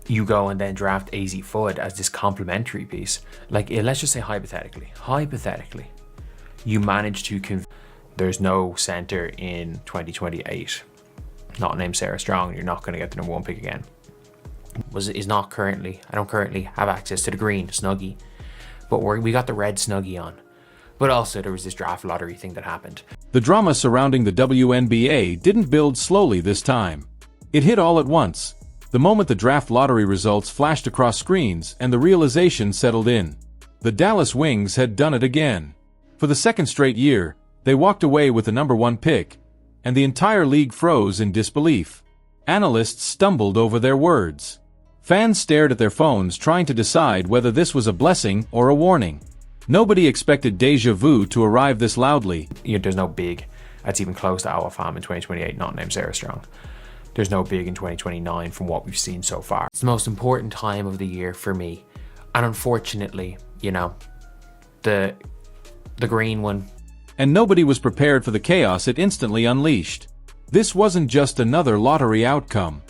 you go and then draft AZ Fudd as this complementary piece. Like, let's just say hypothetically, you manage to there's no center in 2028, not named Sarah Strong, you're not going to get the number 1 pick again. I don't currently have access to the green Snuggie, but we got the red Snuggie on. But also there was this draft lottery thing that happened. The drama surrounding the WNBA didn't build slowly this time. It hit all at once, the moment the draft lottery results flashed across screens and the realization settled in. The Dallas Wings had done it again. For the second straight year, they walked away with the number 1 pick, and the entire league froze in disbelief. Analysts stumbled over their words. Fans stared at their phones trying to decide whether this was a blessing or a warning. Nobody expected deja vu to arrive this loudly. There's no big that's even close to our fam in 2028 not named Sarah Strong. There's no big in 2029 from what we've seen so far. It's the most important time of the year for me. And unfortunately, the green one. And nobody was prepared for the chaos it instantly unleashed. This wasn't just another lottery outcome.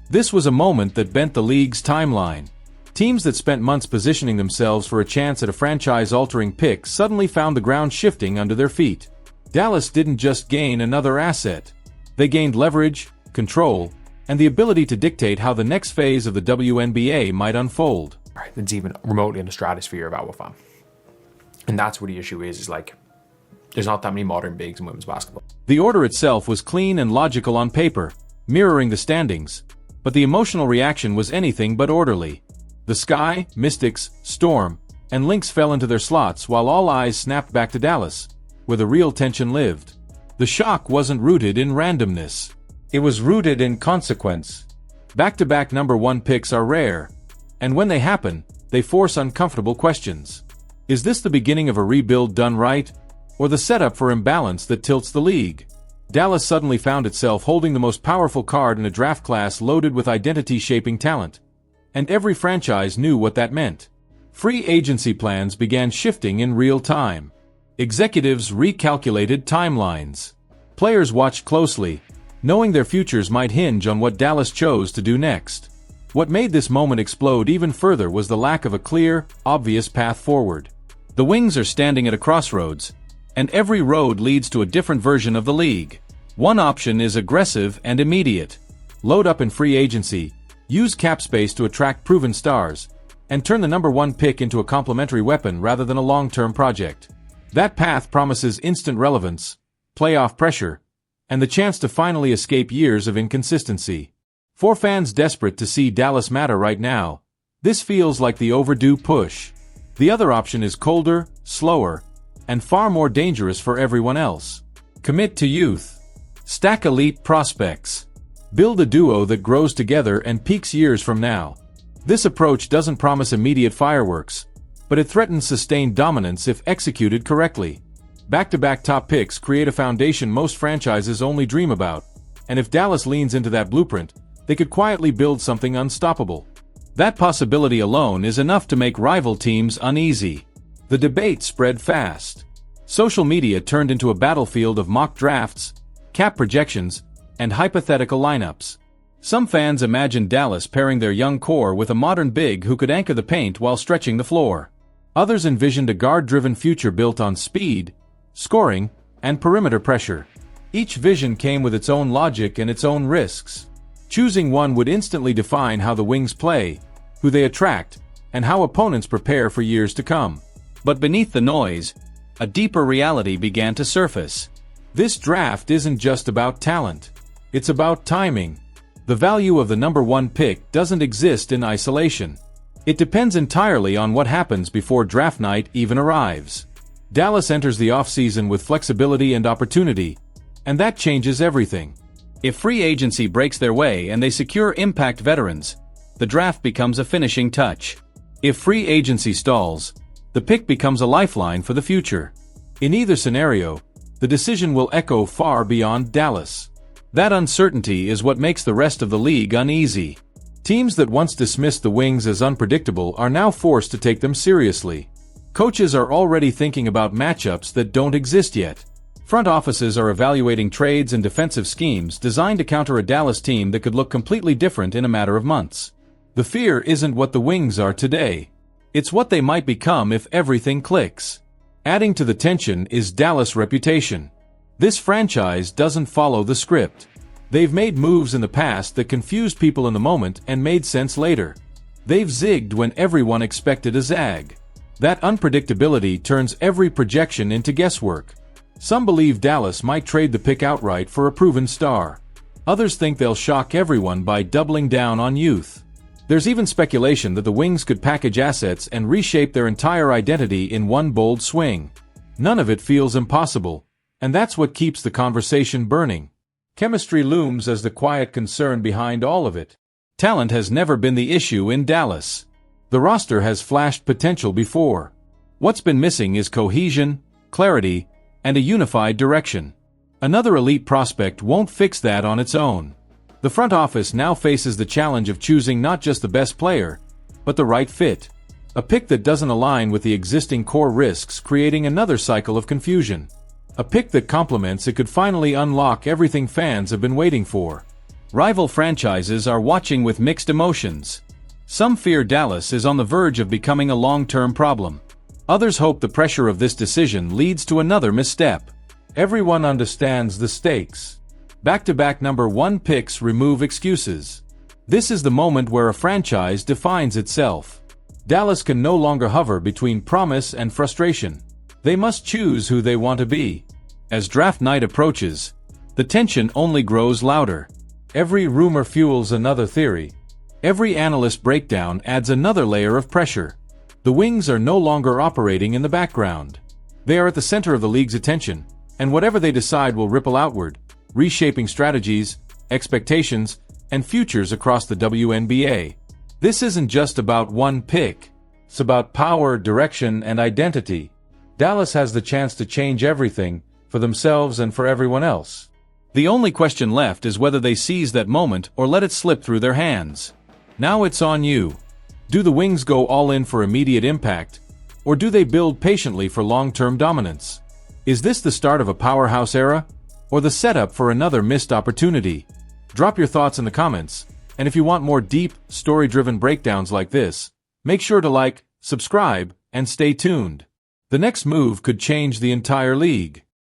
This was a moment that bent the league's timeline. Teams that spent months positioning themselves for a chance at a franchise-altering pick suddenly found the ground shifting under their feet. Dallas didn't just gain another asset. They gained leverage, control, and the ability to dictate how the next phase of the WNBA might unfold. It's even remotely in the stratosphere of our fam. And that's where the issue is like, there's not that many modern bigs in women's basketball. The order itself was clean and logical on paper, mirroring the standings, but the emotional reaction was anything but orderly. The Sky, Mystics, Storm, and Lynx fell into their slots while all eyes snapped back to Dallas, where the real tension lived. The shock wasn't rooted in randomness. It was rooted in consequence. Back-to-back number 1 picks are rare, and when they happen, they force uncomfortable questions. Is this the beginning of a rebuild done right, or the setup for imbalance that tilts the league? Dallas suddenly found itself holding the most powerful card in a draft class loaded with identity-shaping talent. And every franchise knew what that meant. Free agency plans began shifting in real time. Executives recalculated timelines. Players watched closely, knowing their futures might hinge on what Dallas chose to do next. What made this moment explode even further was the lack of a clear, obvious path forward. The Wings are standing at a crossroads, and every road leads to a different version of the league. One option is aggressive and immediate. Load up in free agency, use cap space to attract proven stars, and turn the number 1 pick into a complementary weapon rather than a long-term project. That path promises instant relevance, playoff pressure, and the chance to finally escape years of inconsistency. For fans desperate to see Dallas matter right now, this feels like the overdue push. The other option is colder, slower, and far more dangerous for everyone else. Commit to youth. Stack elite prospects. Build a duo that grows together and peaks years from now. This approach doesn't promise immediate fireworks, but it threatens sustained dominance if executed correctly. Back-to-back top picks create a foundation most franchises only dream about, and if Dallas leans into that blueprint, they could quietly build something unstoppable. That possibility alone is enough to make rival teams uneasy. The debate spread fast. Social media turned into a battlefield of mock drafts, cap projections, and hypothetical lineups. Some fans imagined Dallas pairing their young core with a modern big who could anchor the paint while stretching the floor. Others envisioned a guard-driven future built on speed, scoring, and perimeter pressure. Each vision came with its own logic and its own risks. Choosing one would instantly define how the Wings play, who they attract, and how opponents prepare for years to come. But beneath the noise, a deeper reality began to surface. This draft isn't just about talent. It's about timing. The value of the number 1 pick doesn't exist in isolation. It depends entirely on what happens before draft night even arrives. Dallas enters the offseason with flexibility and opportunity, and that changes everything. If free agency breaks their way and they secure impact veterans, the draft becomes a finishing touch. If free agency stalls, the pick becomes a lifeline for the future. In either scenario, the decision will echo far beyond Dallas. That uncertainty is what makes the rest of the league uneasy. Teams that once dismissed the Wings as unpredictable are now forced to take them seriously. Coaches are already thinking about matchups that don't exist yet. Front offices are evaluating trades and defensive schemes designed to counter a Dallas team that could look completely different in a matter of months. The fear isn't what the Wings are today. It's what they might become if everything clicks. Adding to the tension is Dallas' reputation. This franchise doesn't follow the script. They've made moves in the past that confused people in the moment and made sense later. They've zigged when everyone expected a zag. That unpredictability turns every projection into guesswork. Some believe Dallas might trade the pick outright for a proven star. Others think they'll shock everyone by doubling down on youth. There's even speculation that the Wings could package assets and reshape their entire identity in one bold swing. None of it feels impossible, and that's what keeps the conversation burning. Chemistry looms as the quiet concern behind all of it. Talent has never been the issue in Dallas. The roster has flashed potential before. What's been missing is cohesion, clarity, and a unified direction. Another elite prospect won't fix that on its own. The front office now faces the challenge of choosing not just the best player, but the right fit. A pick that doesn't align with the existing core risks creating another cycle of confusion. A pick that complements it could finally unlock everything fans have been waiting for. Rival franchises are watching with mixed emotions. Some fear Dallas is on the verge of becoming a long-term problem. Others hope the pressure of this decision leads to another misstep. Everyone understands the stakes. Back-to-back number 1 picks remove excuses. This is the moment where a franchise defines itself. Dallas can no longer hover between promise and frustration. They must choose who they want to be. As draft night approaches, the tension only grows louder. Every rumor fuels another theory. Every analyst breakdown adds another layer of pressure. The Wings are no longer operating in the background. They are at the center of the league's attention, and whatever they decide will ripple outward, reshaping strategies, expectations, and futures across the WNBA. This isn't just about one pick. It's about power, direction, and identity. Dallas has the chance to change everything, for themselves and for everyone else. The only question left is whether they seize that moment or let it slip through their hands. Now it's on you. Do the Wings go all in for immediate impact, or do they build patiently for long-term dominance? Is this the start of a powerhouse era, or the setup for another missed opportunity? Drop your thoughts in the comments, and if you want more deep, story-driven breakdowns like this, make sure to like, subscribe, and stay tuned. The next move could change the entire league.